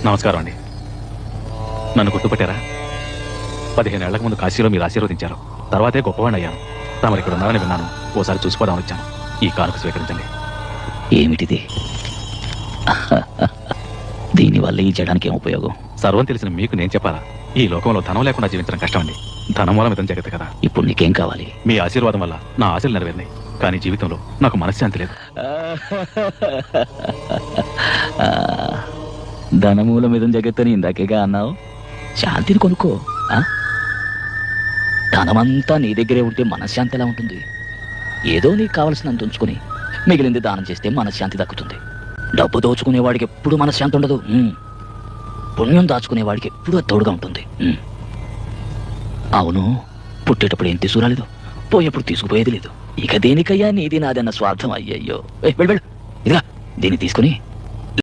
నమస్కారం అండి. నన్ను గుర్తుపట్టారా? 15 ఏళ్లకు ముందు కాశీలో మీరు ఆశీర్వదించారు. తర్వాతే గొప్పవాడిని అయ్యాను. తమరు ఇక్కడ ఉన్నారని విన్నాను. ఓసారి చూసిపోదామని వచ్చాను. ఈ కానుక స్వీకరించండి. ఏమిటిది? దీనివల్ల ఈ జడానికి ఏం ఉపయోగం? సర్వం తెలిసిన మీకు నేను చెప్పాలా? ఈ లోకంలో ధనం లేకుండా జీవించడం కష్టం అండి. ధనం మూలం ఇతం జగత్ కదా. ఇప్పుడు నీకేం కావాలి? మీ ఆశీర్వాదం వల్ల నా ఆశలు నెరవేరినాయి. కానీ జీవితంలో నాకు మనశ్శాంతి లేదు. ధనమూలం ఇదం జగత్తని ఇందాకేగా అన్నావు. శాంతిని కొనుక్కో. ధనమంతా నీ దగ్గరే ఉంటే మనశ్శాంతి ఎలా ఉంటుంది? ఏదో నీకు కావలసినంత ఉంచుకుని మిగిలింది దానం చేస్తే మనశ్శాంతి దక్కుతుంది. డబ్బు దోచుకునేవాడికి ఎప్పుడు మనశ్శాంతి ఉండదు. పుణ్యం దాచుకునేవాడికి ఎప్పుడు అది తోడుగా ఉంటుంది. అవును, పుట్టేటప్పుడు ఏం తీసుకురాలేదు, పోయేప్పుడు తీసుకుపోయేది లేదు. ఇక దేనికయ్యా నీది నాదన్న స్వార్థం. అయ్యయ్యో, వెళ్ళు ఇదిగా దీన్ని తీసుకుని